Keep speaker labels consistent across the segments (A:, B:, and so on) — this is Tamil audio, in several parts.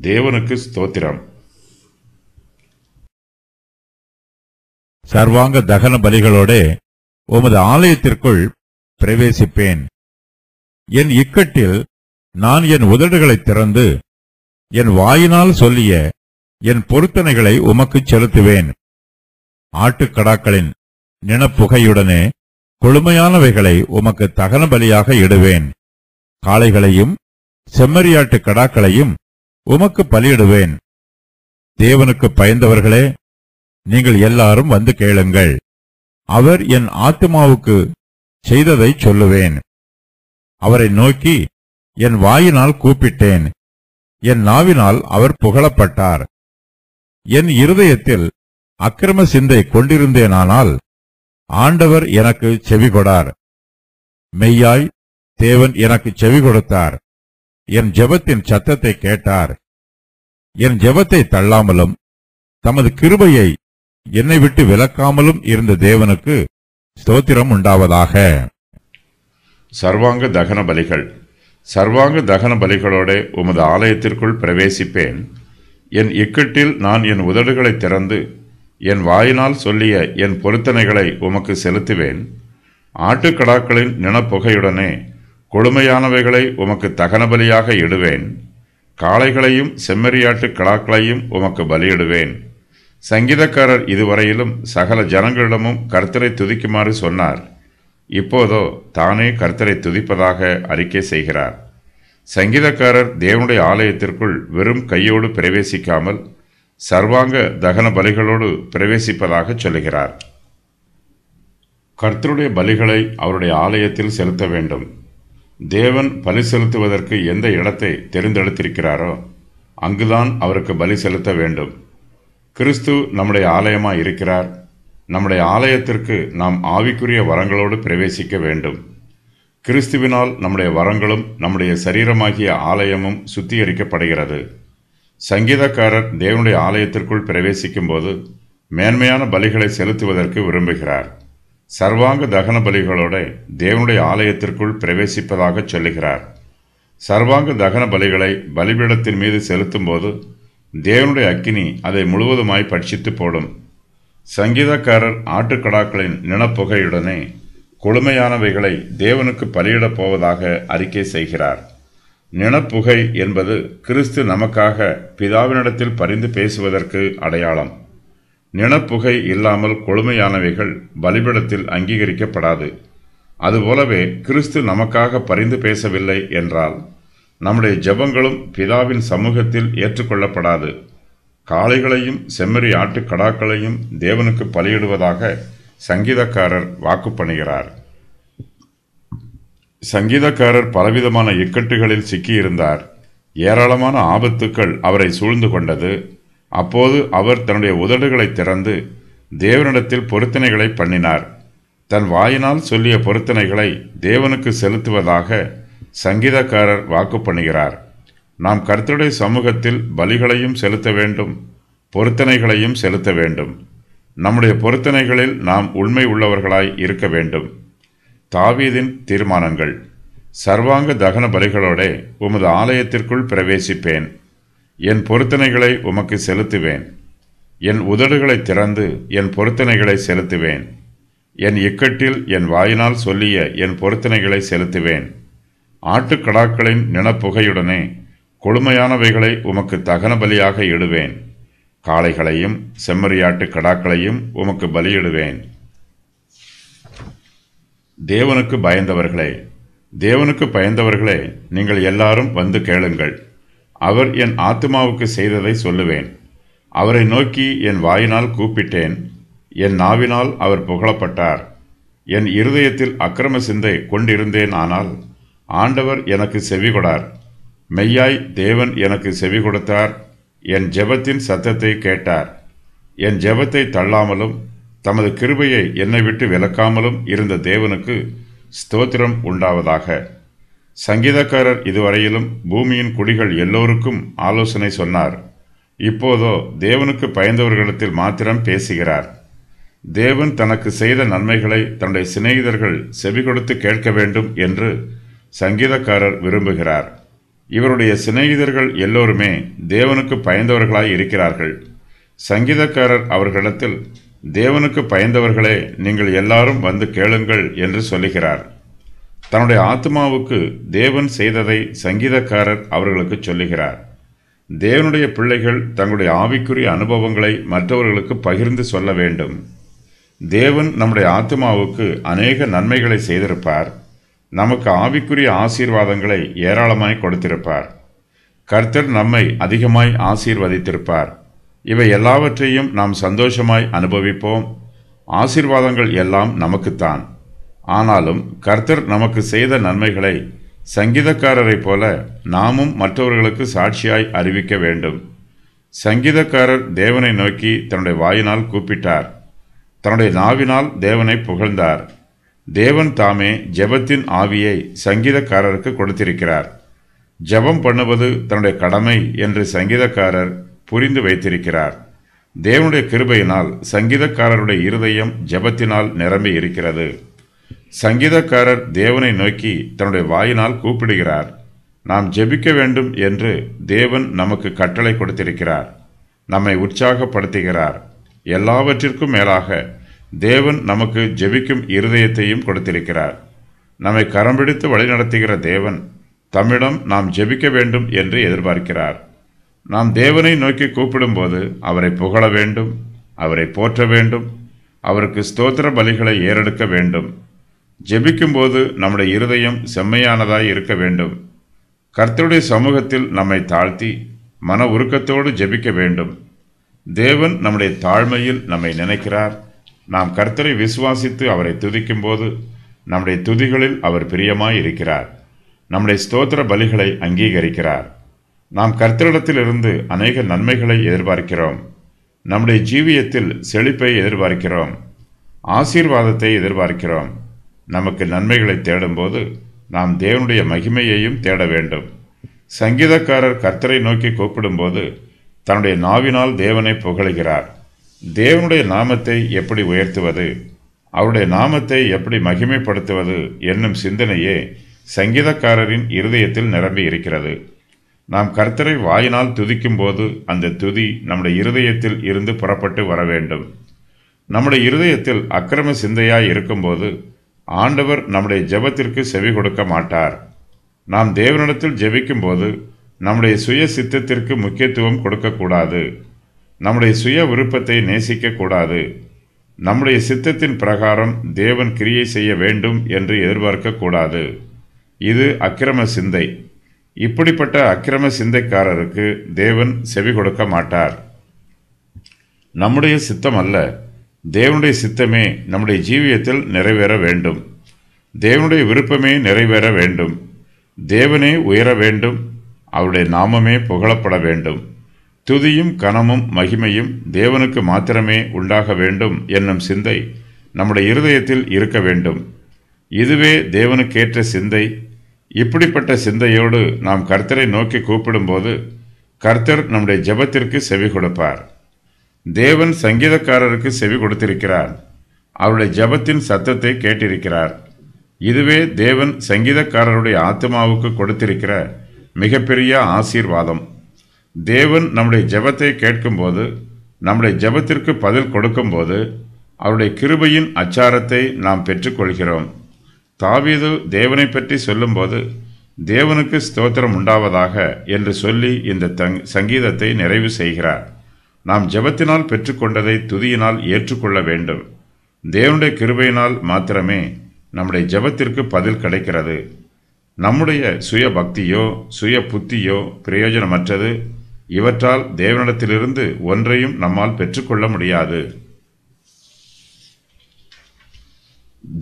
A: தேவனுக்கு ஸ்தோத்திரம்.
B: சர்வாங்க தகன பலிகளோடே உமது ஆலயத்திற்குள் பிரவேசிப்பேன். என் இக்கட்டில் நான் என் உதடுகளைத் திறந்து என் வாயினால் சொல்லிய என் பொருத்தனைகளை உமக்குச் செலுத்துவேன். ஆட்டுக்கடாக்களின் நினப்புகையுடனே கொழுமையானவைகளை உமக்கு தகன பலியாக இடுவேன். காளைகளையும் செம்மறியாட்டு கடாக்களையும் உமக்கு பலியிடுவேன். தேவனுக்கு பயந்தவர்களே, நீங்கள் எல்லாரும் வந்து கேளுங்கள். அவர் என் ஆத்துமாவுக்கு செய்ததை சொல்லுவேன். அவரை நோக்கி என் வாயினால் கூப்பிட்டேன். என் நாவினால் அவர் புகழப்பட்டார். என் இருதயத்தில் அக்கிரம சிந்தை கொண்டிருந்தேனானால் ஆண்டவர் எனக்கு செவிகொடார். மெய்யாய் தேவன் எனக்கு செவி கொடுத்தார். என் ஜெபத்தின் சத்தத்தை கேட்டார். என் ஜெபத்தை தள்ளாமலும் தமது கிருபையை என்னை விட்டு விலக்காமலும் இருந்த தேவனுக்கு ஸ்தோத்திரம் உண்டாவதாக.
A: சர்வாங்க தகன பலிகள். சர்வாங்க தகன பலிகளோட உமது ஆலயத்திற்குள் பிரவேசிப்பேன். என் இக்கட்டில் நான் என் உதடுகளைத் திறந்து என் வாயினால் சொல்லிய என் பொருத்தனைகளை உமக்கு செலுத்துவேன். ஆட்டுக்கடாக்களின் நினப்புகையுடனே கொழுமையானவைகளை உமக்கு தகன பலியாக இடுவேன். காளைகளையும் செம்மறியாட்டு கடாக்களையும் உமக்கு பலியிடுவேன். சங்கீதக்காரர் இதுவரையிலும் சகல ஜனங்களிடமும் கர்த்தரை துதிக்குமாறு சொன்னார். இப்போதோ தானே கர்த்தரை துதிப்பதாக அறிக்கை செய்கிறார். சங்கீதக்காரர் தேவனுடைய ஆலயத்திற்குள் வெறும் கையோடு பிரவேசிக்காமல் சர்வாங்க தகன பலிகளோடு பிரவேசிப்பதாக சொல்லுகிறார். கர்த்தருடைய பலிகளை அவருடைய ஆலயத்தில் செலுத்த வேண்டும். தேவன் பலி செலுத்துவதற்கு எந்த இடத்தை தெரிந்தெடுத்திருக்கிறாரோ அங்குதான் அவருக்கு பலி செலுத்த வேண்டும். கிறிஸ்து நம்முடைய ஆலயமாய் இருக்கிறார். நம்முடைய ஆலயத்திற்கு நாம் ஆவிக்குரிய வரங்களோடு பிரவேசிக்க வேண்டும். கிறிஸ்துவினால் நம்முடைய வரங்களும் நம்முடைய சரீரமாகிய ஆலயமும் சுத்திகரிக்கப்படுகிறது. சங்கீதக்காரர் தேவனுடைய ஆலயத்திற்குள் பிரவேசிக்கும் போது மேன்மையான பலிகளை செலுத்துவதற்கு விரும்புகிறார். சர்வாங்க தகன பலிகளோட தேவனுடைய ஆலயத்திற்குள் பிரவேசிப்பதாக சொல்லுகிறார். சர்வாங்க தகன பலிகளை பலிபீடத்தின் மீது செலுத்தும் போது தேவனுடைய அக்கினி அதை முழுவதுமாய் பட்சித்து போடும். சங்கீதக்காரர் ஆட்டுக்கடாக்களின் நினப்புகையுடனே கொழுமையானவைகளை தேவனுக்கு பலியிடப் போவதாக அறிக்கை செய்கிறார். நினப்புகை என்பது கிறிஸ்து நமக்காக பிதாவினிடத்தில் பரிந்து பேசுவதற்கு அடையாளம். நினப்புகை இல்லாமல் கொழுமையானவைகள் பலிபீடத்தில் அங்கீகரிக்கப்படாது. அதுபோலவே கிறிஸ்து நமக்காக பரிந்து பேசவில்லை என்றால் நம்முடைய ஜெபங்களும் பிதாவின் சமூகத்தில் ஏற்றுக்கொள்ளப்படாது. காளைகளையும் செம்மறி ஆட்டுக்கடாக்களையும் தேவனுக்கு பலியிடுவதாக சங்கீதக்காரர் வாக்கு பண்ணுகிறார். சங்கீதக்காரர் பலவிதமான இக்கட்டுகளில் சிக்கியிருந்தார். ஏராளமான ஆபத்துக்கள் அவரை சூழ்ந்து கொண்டது. அப்போது அவர் தன்னுடைய உதடுகளை திறந்து தேவனிடத்தில் பொருத்தனைகளை பண்ணினார். தன் வாயினால் சொல்லிய பொருத்தனைகளை தேவனுக்கு செலுத்துவதாக சங்கீதக்காரர் வாக்கு பண்ணுகிறார். நாம் கர்த்தருடைய சமூகத்தில் பலிகளையும் செலுத்த வேண்டும், பொருத்தனைகளையும் செலுத்த வேண்டும். நம்முடைய பொருத்தனைகளில் நாம் உண்மை உள்ளவர்களாய் இருக்க வேண்டும். தாவீதின் தீர்மானங்கள். சர்வாங்க தகன பலிகளோட உமது ஆலயத்திற்குள் பிரவேசிப்பேன். என் பொருத்தனைகளை உமக்கு செலுத்துவேன். என் உதடுகளை திறந்து என் பொருத்தனைகளை செலுத்துவேன். என் இக்கட்டில் என் வாயினால் சொல்லிய என் பொருத்தனைகளை செலுத்துவேன். ஆட்டுக்கடாக்களின் நினப்புகையுடனே கொழுமையானவைகளை உமக்கு தகன பலியாக இடுவேன். காளைகளையும் செம்மறியாட்டு கடாக்களையும் உமக்கு பலியிடுவேன். தேவனுக்கு பயந்தவர்களே, தேவனுக்கு பயந்தவர்களே, நீங்கள் எல்லாரும் வந்து கேளுங்கள். அவர் என் ஆத்துமாவுக்கு செய்ததை சொல்லுவேன். அவரை நோக்கி என் வாயினால் கூப்பிட்டேன். என் நாவினால் அவர் புகழப்பட்டார். என் இருதயத்தில் அக்கிரம சிந்தை கொண்டிருந்தேன். ஆனால் ஆண்டவர் எனக்கு செவிகொடார். மெய்யாய் தேவன் எனக்கு செவி கொடுத்தார். என் ஜெபத்தின் சத்தத்தை கேட்டார். என் ஜெபத்தை தள்ளாமலும் தமது கிருபையை என்னை விட்டு விலக்காமலும் இருந்த தேவனுக்கு ஸ்தோத்திரம் உண்டாவதாக. சங்கீதக்காரர் இதுவரையிலும் பூமியின் குடிகள் எல்லோருக்கும் ஆலோசனை சொன்னார். இப்போதோ தேவனுக்கு பயந்தவர்களிடத்தில் மாத்திரம் பேசுகிறார். தேவன் தனக்கு செய்த நன்மைகளை தன்னுடைய சிநேகிதர்கள் செவி கொடுத்து கேட்க வேண்டும் என்று சங்கீதக்காரர் விரும்புகிறார். இவருடைய சிநேகிதர்கள் எல்லோருமே தேவனுக்கு பயந்தவர்களாய் இருக்கிறார்கள். சங்கீதக்காரர் அவர்களிடத்தில், தேவனுக்கு பயந்தவர்களே, நீங்கள் எல்லாரும் வந்து கேளுங்கள் என்று சொல்லுகிறார். தன்னுடைய ஆத்மாவுக்கு தேவன் செய்ததை சங்கீதக்காரர் அவர்களுக்கு சொல்லுகிறார். தேவனுடைய பிள்ளைகள் தங்களுடைய ஆவிக்குரிய அனுபவங்களை மற்றவர்களுக்கு பகிர்ந்து சொல்ல வேண்டும். தேவன் நம்முடைய ஆத்மாவுக்கு அநேக நன்மைகளை செய்திருப்பார். நமக்கு ஆவிக்குரிய ஆசீர்வாதங்களை ஏராளமாய் கொடுத்திருப்பார். கர்த்தர் நம்மை அதிகமாய் ஆசீர்வதித்திருப்பார். இவை எல்லாவற்றையும் நாம் சந்தோஷமாய் அனுபவிப்போம். ஆசீர்வாதங்கள் எல்லாம் நமக்குத்தான். ஆனாலும் கர்த்தர் நமக்கு செய்த நன்மைகளை சங்கீதக்காரரைப் போல நாமும் மற்றவர்களுக்கு சாட்சியாய் அறிவிக்க வேண்டும். சங்கீதக்காரர் தேவனை நோக்கி தன்னுடைய வாயினால் கூப்பிட்டார். தன்னுடைய நாவினால் தேவனை புகழ்ந்தார். தேவன் தாமே ஜெபத்தின் ஆவியை சங்கீதக்காரருக்கு கொடுத்திருக்கிறார். ஜெபம் பண்ணுவது தன்னுடைய கடமை என்று சங்கீதக்காரர் புரிந்து வைத்திருக்கிறார். தேவனுடைய கிருபையினால் சங்கீதக்காரருடைய இருதயம் ஜெபத்தினால் நிரம்பி இருக்கிறது. சங்கீதக்காரர் தேவனை நோக்கி தன்னுடைய வாயினால் கூப்பிடுகிறார். நாம் ஜெபிக்க வேண்டும் என்று தேவன் நமக்கு கட்டளை கொடுத்திருக்கிறார். நம்மை உற்சாகப்படுத்துகிறார். எல்லாவற்றிற்கும் மேலாக தேவன் நமக்கு ஜெபிக்கும் இருதயத்தையும் கொடுத்திருக்கிறார். நம்மை கரம்பிடித்து வழிநடத்துகிற தேவன் தம்மிடம் நாம் ஜெபிக்க வேண்டும் என்று எதிர்பார்க்கிறார். நாம் தேவனை நோக்கி கூப்பிடும்போது அவரை புகழ வேண்டும், அவரை போற்ற வேண்டும், அவருக்கு ஸ்தோத்திர பலிகளை ஏறெடுக்க வேண்டும். ஜெபிக்கும்போது நம்முடைய இருதயம் செம்மையானதாய் இருக்க வேண்டும். கர்த்தருடைய சமூகத்தில் நம்மை தாழ்த்தி மன உருக்கத்தோடு ஜெபிக்க வேண்டும். தேவன் நம்முடைய தாழ்மையில் நம்மை நினைக்கிறார். நாம் கர்த்தரை விசுவாசித்து அவரை துதிக்கும் போது நம்முடைய துதிகளில் அவர் பிரியமாய் இருக்கிறார். நம்முடைய ஸ்தோத்திர பலிகளை அங்கீகரிக்கிறார். நாம் கர்த்தரிடத்திலிருந்து அநேக நன்மைகளை எதிர்பார்க்கிறோம். நம்முடைய ஜீவியத்தில் செழிப்பை எதிர்பார்க்கிறோம். ஆசீர்வாதத்தை எதிர்பார்க்கிறோம். நமக்கு நன்மைகளை தேடும்போது நாம் தேவனுடைய மகிமையையும் தேட வேண்டும். சங்கீதக்காரர் கர்த்தரை நோக்கி கூப்பிடும்போது தன்னுடைய நாவினால் தேவனை புகழுகிறார். தேவனுடைய நாமத்தை எப்படி உயர்த்துவது, அவருடைய நாமத்தை எப்படி மகிமைப்படுத்துவது என்னும் சிந்தனையே சங்கீதக்காரரின் இருதயத்தில் நிரம்பி இருக்கிறது. நாம் கர்த்தரை வாயினால் துதிக்கும் போது அந்த துதி நம்முடைய இருதயத்தில் இருந்து புறப்பட்டு வர வேண்டும். நம்முடைய இருதயத்தில் அக்கிரம சிந்தையாய் இருக்கும்போது ஆண்டவர் நம்முடைய ஜெபத்திற்கு செவி கொடுக்க மாட்டார். நாம் தேவனிடத்தில் ஜெபிக்கும் போது நம்முடைய சுய சித்தத்திற்கு முக்கியத்துவம் கொடுக்கக்கூடாது. நம்முடைய சுய விருப்பத்தை நேசிக்கக்கூடாது. நம்முடைய சித்தத்தின் பிரகாரம் தேவன் கிரியை செய்ய வேண்டும் என்று எதிர்பார்க்கக்கூடாது. இது அக்கிரம சிந்தை. இப்படிப்பட்ட அக்கிரம சிந்தைக்காரருக்கு தேவன் செவி கொடுக்க மாட்டார். நம்முடைய சித்தம் அல்ல, தேவனுடைய சித்தமே நம்முடைய ஜீவியத்தில் நிறைவேற வேண்டும். தேவனுடைய விருப்பமே நிறைவேற வேண்டும். தேவனே உயர வேண்டும். அவருடைய நாமமே புகழப்பட வேண்டும். துதியும் கனமும் மகிமையும் தேவனுக்கு மாத்திரமே உண்டாக வேண்டும் என்னும் சிந்தை நம்முடைய இருதயத்தில் இருக்க வேண்டும். இதுவே தேவனுக்கேற்ற சிந்தை. இப்படிப்பட்ட சிந்தையோடு நாம் கர்த்தரை நோக்கி கூப்பிடும்போது கர்த்தர் நம்முடைய ஜெபத்திற்கு செவி கொடுப்பார். தேவன் சங்கீதக்காரருக்கு செவி கொடுத்திருக்கிறார். அவருடைய ஜெபத்தின் சத்தத்தை கேட்டிருக்கிறார். இதுவே தேவன் சங்கீதக்காரருடைய ஆத்மாவுக்கு கொடுத்திருக்கிற மிகப்பெரிய ஆசீர்வாதம். தேவன் நம்முடைய ஜெபத்தை கேட்கும்போது, நம்முடைய ஜெபத்திற்கு பதில் கொடுக்கும்போது அவருடைய கிருபையின் அச்சாரத்தை நாம் பெற்றுக்கொள்கிறோம். தாவீது தேவனை பற்றி சொல்லும்போது தேவனுக்கு ஸ்தோத்திரம் உண்டாவதாக என்று சொல்லி இந்த சங்கீதத்தை நிறைவு செய்கிறார். நாம் ஜெபத்தினால் பெற்றுக்கொண்டதை துதியினால் ஏற்றுக்கொள்ள வேண்டும். தேவனுடைய கிருபையினால் மாத்திரமே நம்முடைய ஜெபத்திற்கு பதில் கிடைக்கிறது. நம்முடைய சுய பக்தியோ சுய புத்தியோ பிரயோஜனமற்றது. இவற்றால் தேவனிடத்திலிருந்து ஒன்றையும் நம்மால் பெற்றுக்கொள்ள முடியாது.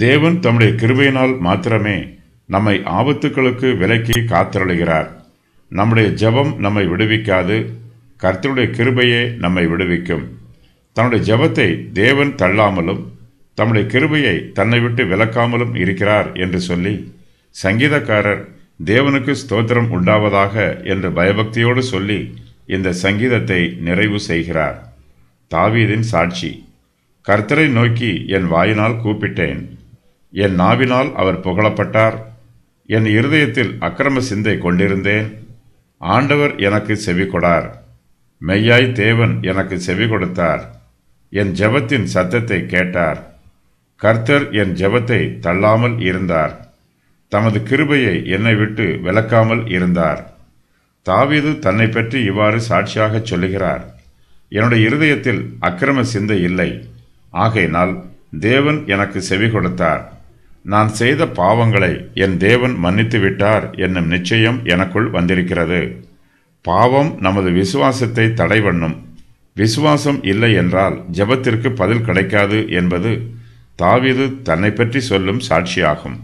A: தேவன் தம்முடைய கிருபையினால் மாத்திரமே நம்மை ஆபத்துக்களுக்கு விலக்கி காத்தருளுகிறார். நம்முடைய ஜெபம் நம்மை விடுவிக்காது. கர்த்தருடைய கிருபையே நம்மை விடுவிக்கும். தன்னுடைய ஜெபத்தை தேவன் தள்ளாமலும் தம்முடைய கிருபையை தன்னை விட்டு விலக்காமலும் இருக்கிறார் என்று சொல்லி சங்கீதக்காரர் தேவனுக்கு ஸ்தோத்திரம் உண்டாவதாக என்று பயபக்தியோடு சொல்லி இந்த சங்கீதத்தை நிறைவு செய்கிறார். தாவீதின் சாட்சி. கர்த்தரை நோக்கி என் வாயினால் கூப்பிட்டேன். என் நாவினால் அவர் புகழப்பட்டார். என் இருதயத்தில் அக்கிரம சிந்தை கொண்டிருந்தேன். ஆண்டவர் எனக்கு செவி கொடார். மெய்யாய் தேவன் எனக்கு செவி கொடுத்தார். என் ஜெபத்தின் சத்தத்தை கேட்டார். கர்த்தர் என் ஜெபத்தை தள்ளாமல் இருந்தார். தமது கிருபையை என்னை விட்டு விலக்காமல் இருந்தார். தாவீது தன்னை பற்றி இவ்வாறு சாட்சியாகச் சொல்லுகிறார். என்னுடைய இருதயத்தில் அக்கிரம சிந்தை இல்லை. ஆகையினால் தேவன் எனக்கு செவி கொடுத்தார். நான் செய்த பாவங்களை என் தேவன் மன்னித்து விட்டார் என்னும் நிச்சயம் எனக்குள் வந்திருக்கிறது. பாவம் நமது விசுவாசத்தை தடை பண்ணும். விசுவாசம் இல்லை என்றால் ஜெபத்திற்கு பதில் கிடைக்காது என்பது தாவீது தன்னை பற்றி சொல்லும் சாட்சியாகும்.